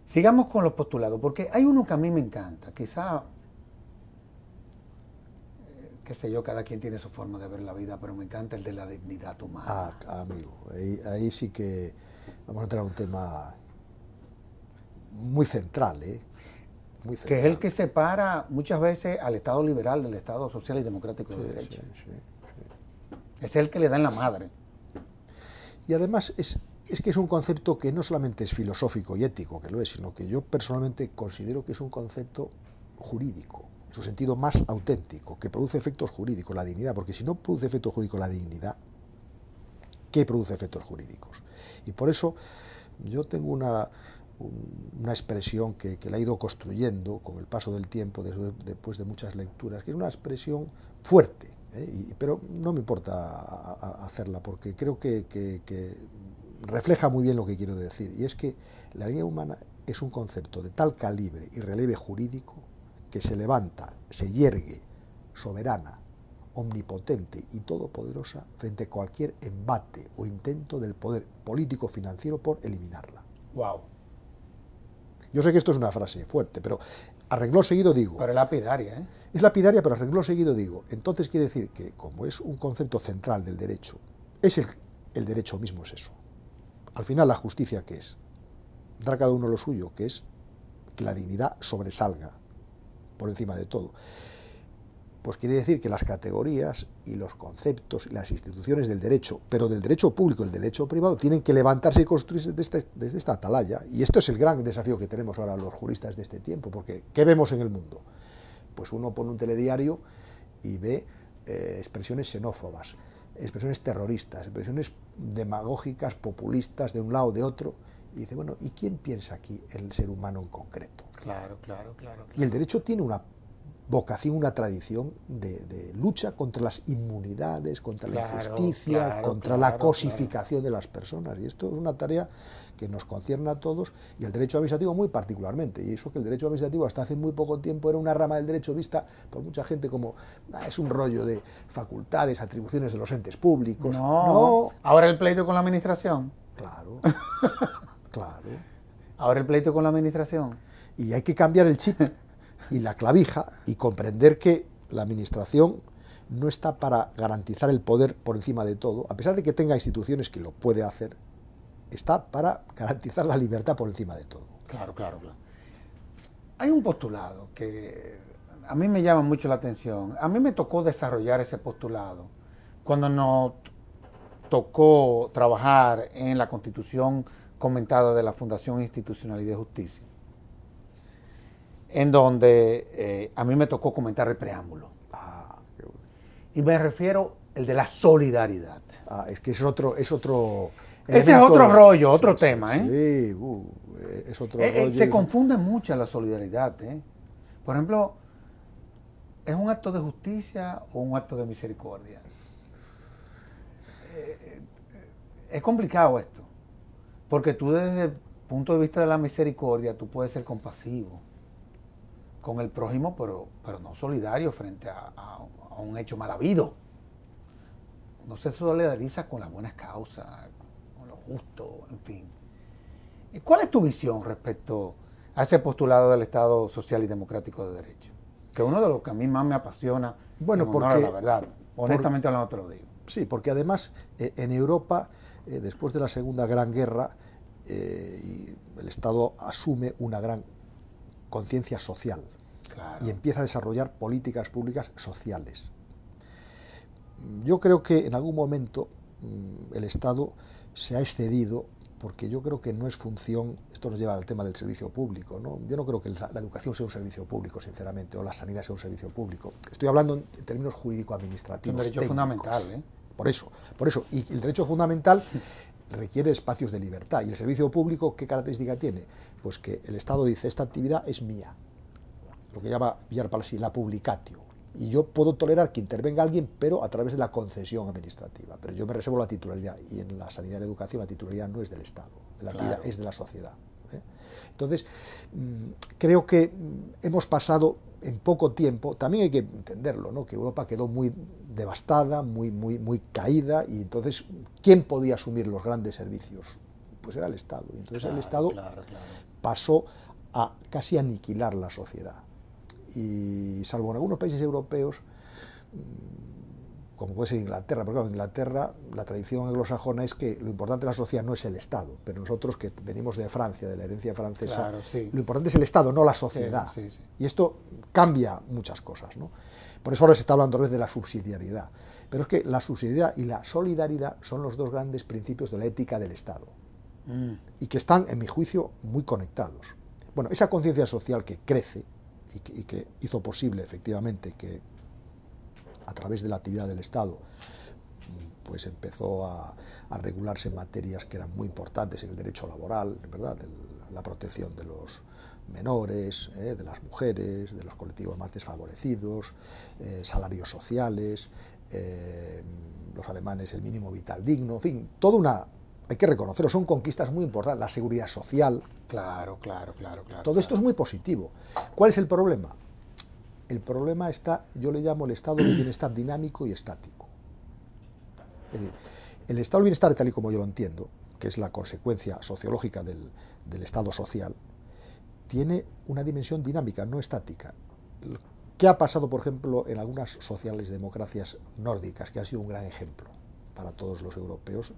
sigamos con los postulados, porque hay uno que a mí me encanta, quizá, qué sé yo, cada quien tiene su forma de ver la vida, pero me encanta el de la dignidad humana. Amigo, ahí sí que vamos a entrar a un tema muy central, muy central. Que es el que separa muchas veces al Estado liberal del Estado social y democrático de derecho. Sí. Es el que le da en la madre. Y además es que es un concepto que no solamente es filosófico y ético, que lo es, sino que yo personalmente considero que es un concepto jurídico, en su sentido más auténtico, que produce efectos jurídicos, la dignidad, porque si no produce efectos jurídicos la dignidad, ¿qué produce efectos jurídicos? Y por eso yo tengo una expresión que la he ido construyendo con el paso del tiempo, después de muchas lecturas, que es una expresión fuerte, Pero no me importa hacerla porque creo que refleja muy bien lo que quiero decir, y es que la dignidad humana es un concepto de tal calibre y relieve jurídico que se levanta, se yergue, soberana, omnipotente y todopoderosa frente a cualquier embate o intento del poder político financiero por eliminarla. Wow. Yo sé que esto es una frase fuerte, pero a renglón seguido digo... Pero es lapidaria, ¿eh? Es lapidaria, pero a renglón seguido digo. Entonces quiere decir que, como es un concepto central del derecho, es el derecho mismo es eso. Al final, la justicia, ¿qué es? Dar a cada uno lo suyo, que es que la dignidad sobresalga por encima de todo. Pues quiere decir que las categorías y los conceptos y las instituciones del derecho, pero del derecho público y del derecho privado, tienen que levantarse y construirse desde esta atalaya. Y esto es el gran desafío que tenemos ahora los juristas de este tiempo, porque ¿qué vemos en el mundo? Pues uno pone un telediario y ve expresiones xenófobas, expresiones terroristas, expresiones demagógicas, populistas de un lado o de otro, y dice, bueno, ¿y quién piensa aquí en el ser humano en concreto? Claro. Y el derecho tiene una vocación, una tradición de lucha contra las inmunidades, contra la injusticia, contra la cosificación de las personas. Y esto es una tarea que nos concierne a todos, y el derecho administrativo muy particularmente. Y eso que el derecho administrativo hasta hace muy poco tiempo era una rama del derecho vista por mucha gente como es un rollo de facultades, atribuciones de los entes públicos. No. Ahora el pleito con la administración. Claro. Ahora el pleito con la administración. Y hay que cambiar el chip y la clavija y comprender que la administración no está para garantizar el poder por encima de todo, a pesar de que tenga instituciones que lo puede hacer, está para garantizar la libertad por encima de todo. Claro. Hay un postulado que a mí me llama mucho la atención. A mí me tocó desarrollar ese postulado cuando nos tocó trabajar en la Constitución comentada de la Fundación Institucionalidad y Justicia, en donde a mí me tocó comentar el preámbulo. Qué bueno. Y me refiero el de la solidaridad. Es que es otro ese elemento, es otro rollo, otro tema, ¿eh? Sí, es otro rollo. Se confunde mucho la solidaridad, ¿eh? Por ejemplo, ¿es un acto de justicia o un acto de misericordia? Es complicado esto, porque tú desde el punto de vista de la misericordia, tú puedes ser compasivo con el prójimo, pero no solidario frente a un hecho mal habido. No se solidariza con las buenas causas, con lo justo, en fin. ¿Cuál es tu visión respecto a ese postulado del Estado social y democrático de derecho? Que es uno de los que a mí más me apasiona, bueno, en honor a la verdad. Honestamente hablando te lo digo. Sí, porque además en Europa, después de la Segunda Gran Guerra, el Estado asume una gran conciencia social, claro, y empieza a desarrollar políticas públicas sociales. Yo creo que en algún momento el Estado se ha excedido, porque yo creo que no es función, esto nos lleva al tema del servicio público, ¿no? Yo no creo que la educación sea un servicio público, sinceramente, o la sanidad sea un servicio público. Estoy hablando en términos jurídico-administrativos. Es un derecho fundamental, ¿eh? Por eso. Y el derecho fundamental requiere espacios de libertad. ¿Y el servicio público qué característica tiene? Pues que el Estado dice, esta actividad es mía. Lo que llama Villar Palsí, la publicatio. Y yo puedo tolerar que intervenga alguien, pero a través de la concesión administrativa. Pero yo me reservo la titularidad. Y en la sanidad y la educación la titularidad no es del Estado. La titularidad es de la sociedad. Entonces, creo que hemos pasado en poco tiempo, también hay que entenderlo, ¿no? Que Europa quedó muy devastada, muy caída, y entonces, ¿quién podía asumir los grandes servicios? Pues era el Estado. Y entonces el Estado pasó a casi aniquilar la sociedad. Y salvo en algunos países europeos, como puede ser Inglaterra, porque claro, en Inglaterra la tradición anglosajona es que lo importante de la sociedad no es el Estado, pero nosotros que venimos de Francia, de la herencia francesa, claro, sí, lo importante es el Estado, no la sociedad. Sí. Y esto cambia muchas cosas, ¿no? Por eso ahora se está hablando otra vez de la subsidiariedad. Pero es que la subsidiariedad y la solidaridad son los dos grandes principios de la ética del Estado, y que están, en mi juicio, muy conectados. Bueno, esa conciencia social que crece y que hizo posible, efectivamente, que a través de la actividad del Estado pues empezó a regularse materias que eran muy importantes en el derecho laboral, ¿verdad? La protección de los menores, de las mujeres, de los colectivos más desfavorecidos, salarios sociales, los alemanes el mínimo vital digno, en fin, toda una... Hay que reconocerlo, son conquistas muy importantes, la seguridad social. Claro. Todo esto es muy positivo. ¿Cuál es el problema? El problema está, yo le llamo el estado de bienestar dinámico y estático. Es decir, el estado de bienestar, tal y como yo lo entiendo, que es la consecuencia sociológica del estado social, tiene una dimensión dinámica, no estática. ¿Qué ha pasado, por ejemplo, en algunas sociales democracias nórdicas, que ha sido un gran ejemplo para todos los europeos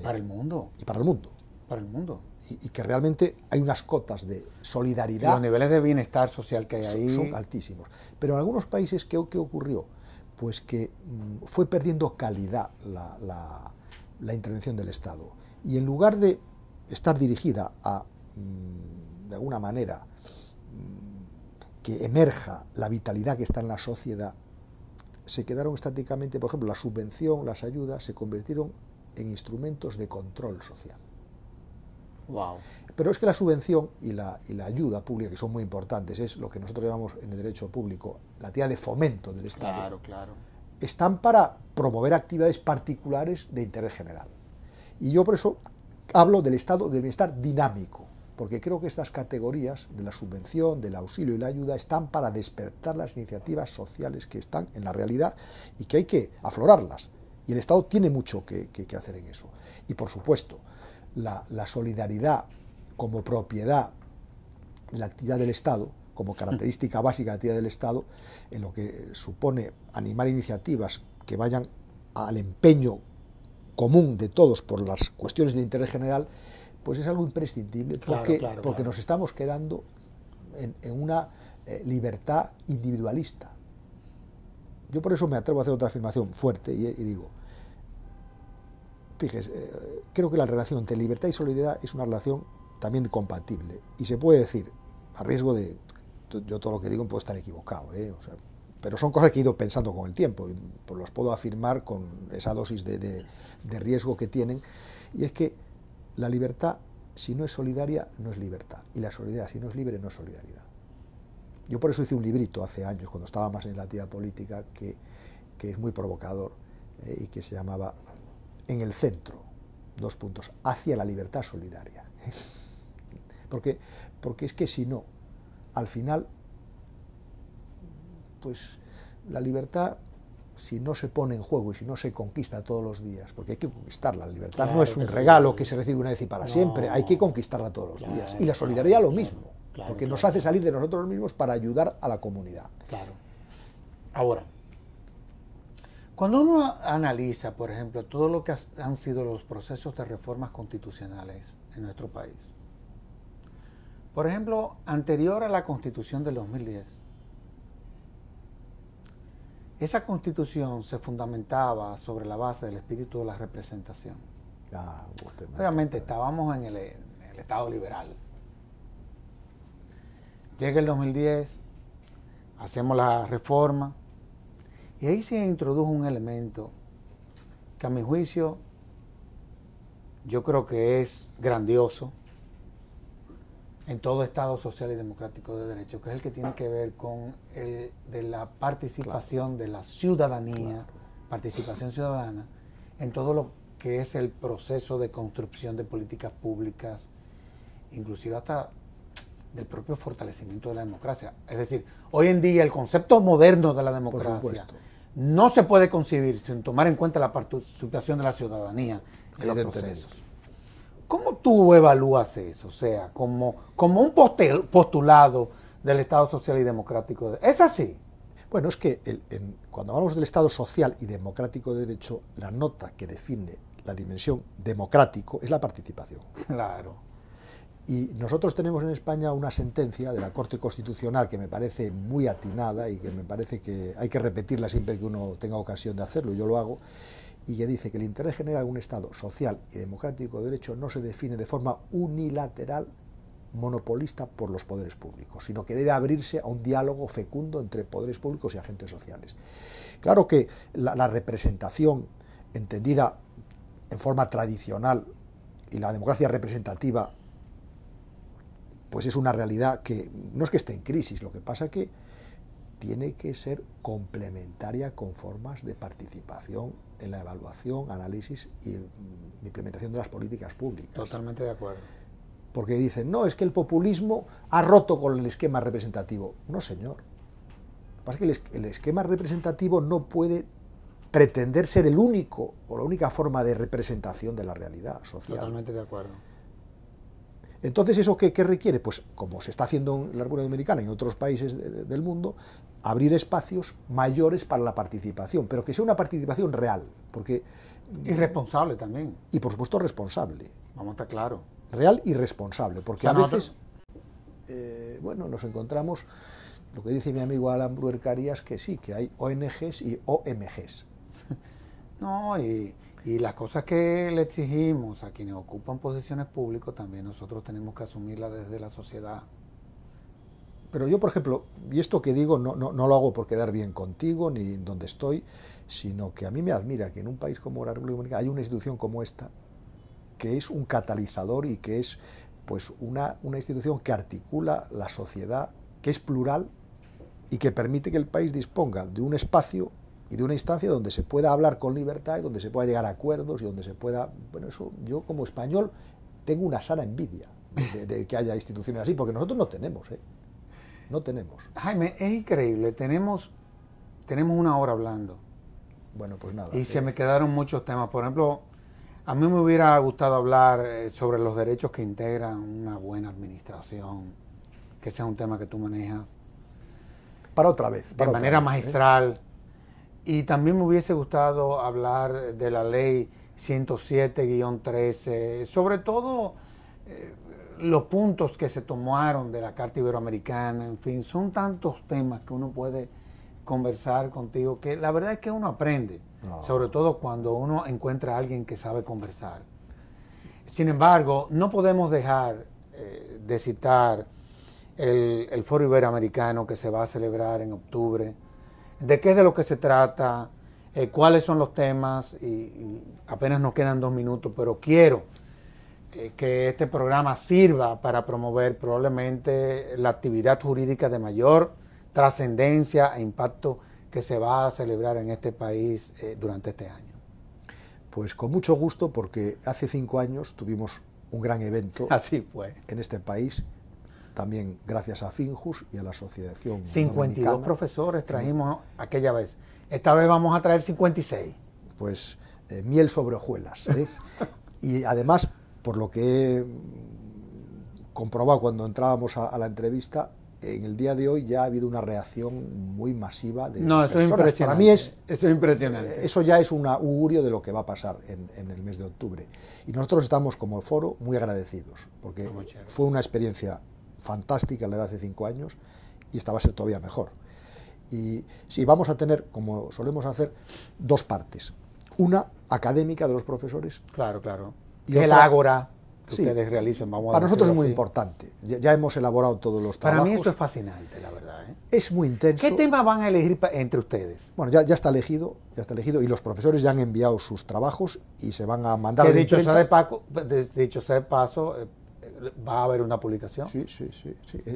para el mundo y para el mundo? Para el mundo. Y que realmente hay unas cotas de solidaridad. Los niveles de bienestar social que hay ahí son altísimos. Pero en algunos países, ¿qué ocurrió? Pues que fue perdiendo calidad la intervención del Estado. Y en lugar de estar dirigida a, de alguna manera, que emerja la vitalidad que está en la sociedad, se quedaron estáticamente, por ejemplo, la subvención, las ayudas, se convirtieron en instrumentos de control social. Wow. Pero es que la subvención y la ayuda pública, que son muy importantes, es lo que nosotros llamamos en el derecho público la actividad de fomento del Estado. Claro. Están para promover actividades particulares de interés general. Y yo por eso hablo del estado del bienestar dinámico, porque creo que estas categorías de la subvención, del auxilio y la ayuda están para despertar las iniciativas sociales que están en la realidad y que hay que aflorarlas. Y el Estado tiene mucho que hacer en eso. Y por supuesto, la solidaridad como propiedad de la actividad del Estado, como característica básica de la actividad del Estado, en lo que supone animar iniciativas que vayan al empeño común de todos por las cuestiones de interés general, pues es algo imprescindible, porque nos estamos quedando en una libertad individualista. Yo por eso me atrevo a hacer otra afirmación fuerte y digo, fíjese, creo que la relación entre libertad y solidaridad es una relación también compatible, y se puede decir, a riesgo de, yo todo lo que digo puedo estar equivocado, o sea, pero son cosas que he ido pensando con el tiempo, y pues las puedo afirmar con esa dosis de riesgo que tienen, y es que la libertad, si no es solidaria, no es libertad, y la solidaridad, si no es libre, no es solidaridad. Yo por eso hice un librito hace años, cuando estaba más en la actividad política, que es muy provocador, y que se llamaba En el centro, hacia la libertad solidaria. Porque es que si no, al final, pues la libertad, si no se pone en juego y si no se conquista todos los días, porque hay que conquistarla, la libertad no es un regalo que se recibe una vez y para siempre, hay que conquistarla todos los días. Y la solidaridad lo mismo, porque nos hace salir de nosotros mismos para ayudar a la comunidad. Claro. Ahora, cuando uno analiza, por ejemplo, todo lo que han sido los procesos de reformas constitucionales en nuestro país, por ejemplo, anterior a la Constitución del 2010, esa Constitución se fundamentaba sobre la base del espíritu de la representación. Obviamente estábamos en el Estado liberal. Llega el 2010, hacemos la reforma, y ahí se introdujo un elemento que a mi juicio yo creo que es grandioso en todo Estado social y democrático de derecho, que es el que tiene que ver con de la participación de la ciudadanía, participación ciudadana, en todo lo que es el proceso de construcción de políticas públicas, inclusive hasta del propio fortalecimiento de la democracia. Es decir, hoy en día el concepto moderno de la democracia no se puede concebir sin tomar en cuenta la participación de la ciudadanía en los procesos. ¿Cómo tú evalúas eso? O sea, como un postulado del Estado social y democrático. ¿Es así? Bueno, es que cuando hablamos del Estado social y democrático de derecho, la nota que define la dimensión democrático es la participación. Claro. Y nosotros tenemos en España una sentencia de la Corte Constitucional que me parece muy atinada y que me parece que hay que repetirla siempre que uno tenga ocasión de hacerlo, y yo lo hago, y que dice que el interés general de un Estado social y democrático de derecho no se define de forma unilateral, monopolista por los poderes públicos, sino que debe abrirse a un diálogo fecundo entre poderes públicos y agentes sociales. Claro que la representación entendida en forma tradicional y la democracia representativa pues es una realidad que no es que esté en crisis, lo que pasa que tiene que ser complementaria con formas de participación en la evaluación, análisis y implementación de las políticas públicas. Totalmente de acuerdo. Porque dicen, no, es que el populismo ha roto con el esquema representativo. No, señor. Lo que pasa es que el esquema representativo no puede pretender ser el único o la única forma de representación de la realidad social. Totalmente de acuerdo. Entonces, ¿eso qué requiere? Pues, como se está haciendo en la República Dominicana y en otros países del mundo, abrir espacios mayores para la participación, pero que sea una participación real, porque... Y responsable también. Y, por supuesto, responsable. Vamos a estar claros. Real y responsable, porque o sea, a veces, bueno, nos encontramos, lo que dice mi amigo Alan Bruer Carías, que sí, que hay ONGs y OMGs. No, y las cosas que le exigimos a quienes ocupan posiciones públicas también nosotros tenemos que asumirlas desde la sociedad. Pero yo, por ejemplo, y esto que digo no lo hago por quedar bien contigo ni donde estoy, sino que a mí me admira que en un país como la República Dominicana haya una institución como esta, que es un catalizador y que es pues una institución que articula la sociedad, que es plural y que permite que el país disponga de un espacio y de una instancia donde se pueda hablar con libertad y donde se pueda llegar a acuerdos y donde se pueda... Bueno, eso yo como español tengo una sana envidia de que haya instituciones así, porque nosotros no tenemos, ¿eh? No tenemos. Jaime, es increíble, tenemos una hora hablando. Bueno, pues nada. Y se me quedaron muchos temas. Por ejemplo, a mí me hubiera gustado hablar sobre los derechos que integran una buena administración, que sea un tema que tú manejas. Para otra vez. De manera magistral. Y también me hubiese gustado hablar de la ley 107-13, sobre todo los puntos que se tomaron de la Carta Iberoamericana, en fin, son tantos temas que uno puede conversar contigo, que la verdad es que uno aprende, sobre todo cuando uno encuentra a alguien que sabe conversar. Sin embargo, no podemos dejar de citar el Foro Iberoamericano que se va a celebrar en octubre. ¿De qué es de lo que se trata? ¿Cuáles son los temas? Y apenas nos quedan 2 minutos, pero quiero que este programa sirva para promover probablemente la actividad jurídica de mayor trascendencia e impacto que se va a celebrar en este país durante este año. Pues con mucho gusto, porque hace 5 años tuvimos un gran evento en este país, también gracias a Finjus y a la Asociación 52 Dominicana. Profesores trajimos aquella vez. Esta vez vamos a traer 56. Pues miel sobre hojuelas. Y además, por lo que he comprobado cuando entrábamos a la entrevista, en el día de hoy ya ha habido una reacción muy masiva de personas. Eso es impresionante. Para mí eso es impresionante. Eso ya es un augurio de lo que va a pasar en el mes de octubre. Y nosotros estamos como foro muy agradecidos, porque fue una experiencia fantástica la de hace 5 años y esta va a ser todavía mejor. Y sí, vamos a tener, como solemos hacer, 2 partes. Una académica de los profesores. Claro. Y otra, el ágora que ustedes realicen. Para nosotros es muy importante. Ya hemos elaborado todos los trabajos. Para mí eso es fascinante, la verdad. Es muy intenso. ¿Qué tema van a elegir entre ustedes? Bueno, ya está elegido y los profesores ya han enviado sus trabajos y se van a mandar a la dicho imprenta. Dicho sea de paso, ¿va a haber una publicación? Sí.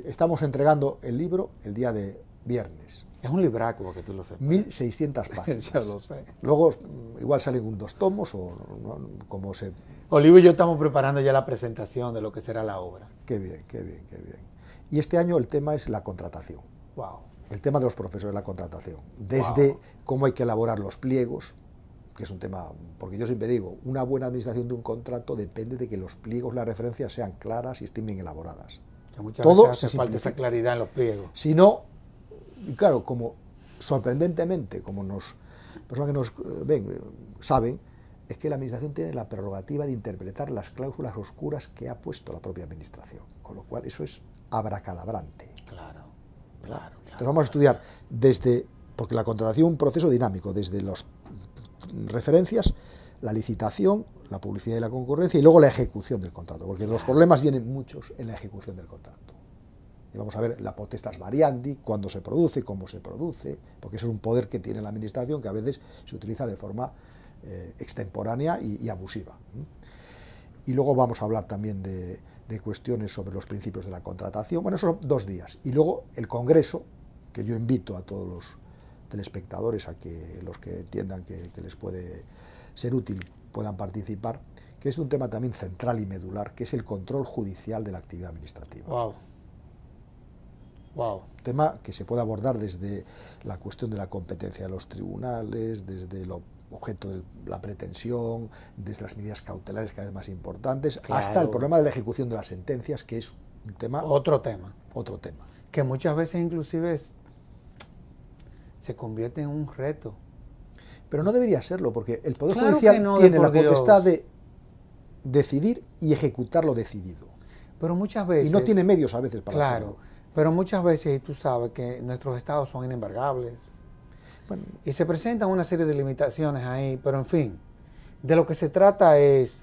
Estamos entregando el libro el día de viernes. Es un libraco, porque tú lo sepas. 1600 páginas. Ya lo sé. Luego, igual salen 2 tomos o como se... Olivo y yo estamos preparando ya la presentación de lo que será la obra. Qué bien. Y este año el tema es la contratación. Wow. El tema de los profesores, la contratación. Desde cómo hay que elaborar los pliegos, que es un tema, porque yo siempre digo, una buena administración de un contrato depende de que los pliegos, las referencias sean claras y estén bien elaboradas. Que muchas veces hace falta esa claridad en los pliegos. Si no, y claro, como sorprendentemente, como personas que nos ven saben, es que la administración tiene la prerrogativa de interpretar las cláusulas oscuras que ha puesto la propia administración, con lo cual eso es abracadabrante. Claro. Entonces vamos a estudiar porque la contratación es un proceso dinámico, desde las referencias, la licitación, la publicidad y la concurrencia, y luego la ejecución del contrato, porque los problemas vienen muchos en la ejecución del contrato. Y vamos a ver la potestas variandi, cuándo se produce, cómo se produce, porque eso es un poder que tiene la administración que a veces se utiliza de forma extemporánea y abusiva. Y luego vamos a hablar también de cuestiones sobre los principios de la contratación. Bueno, eso son 2 días. Y luego el Congreso, que yo invito a todos los telespectadores a que los que entiendan que les puede ser útil puedan participar, que es un tema también central y medular, que es el control judicial de la actividad administrativa. Wow. Wow. Tema que se puede abordar desde la cuestión de la competencia de los tribunales, desde el objeto de la pretensión, desde las medidas cautelares cada vez más importantes, claro, hasta el problema de la ejecución de las sentencias, que es un tema... Otro tema. Otro tema. Que muchas veces inclusive se convierte en un reto. Pero no debería serlo, porque el Poder Claro Judicial no, tiene la Dios. potestad de decidir y ejecutar lo decidido. Pero muchas veces... Y no tiene medios a veces para claro, hacerlo. Pero muchas veces, y tú sabes que nuestros estados son inembargables. Bueno, y se presentan una serie de limitaciones ahí, pero en fin, de lo que se trata es,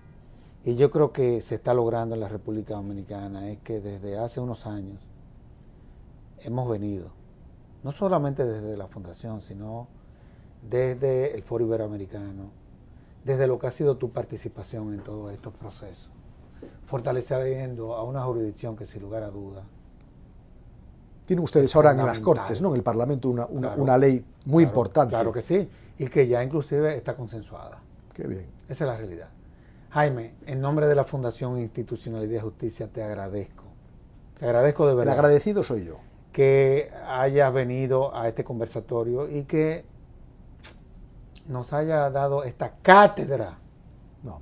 y yo creo que se está logrando en la República Dominicana, es que desde hace unos años hemos venido, no solamente desde la Fundación, sino desde el Foro Iberoamericano, desde lo que ha sido tu participación en todos estos procesos, fortaleciendo a una jurisdicción que sin lugar a dudas tienen ustedes ahora en las Cortes, ¿no? En el Parlamento una ley muy importante. Claro que sí, y que ya inclusive está consensuada. Qué bien. Esa es la realidad. Jaime, en nombre de la Fundación Institucionalidad y Justicia te agradezco. Te agradezco de verdad. El agradecido soy yo. Que hayas venido a este conversatorio y que nos haya dado esta cátedra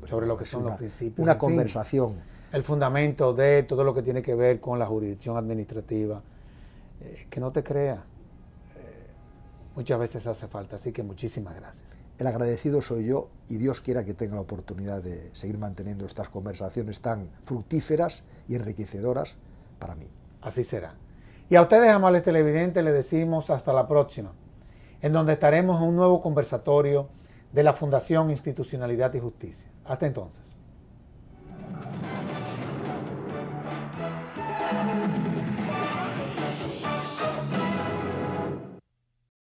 sobre lo que son los principios. Una conversación. El fundamento de todo lo que tiene que ver con la jurisdicción administrativa. Que no te crea, muchas veces hace falta, así que muchísimas gracias. El agradecido soy yo y Dios quiera que tenga la oportunidad de seguir manteniendo estas conversaciones tan fructíferas y enriquecedoras para mí. Así será. Y a ustedes, amables televidentes, les decimos hasta la próxima, en donde estaremos en un nuevo conversatorio de la Fundación Institucionalidad y Justicia. Hasta entonces.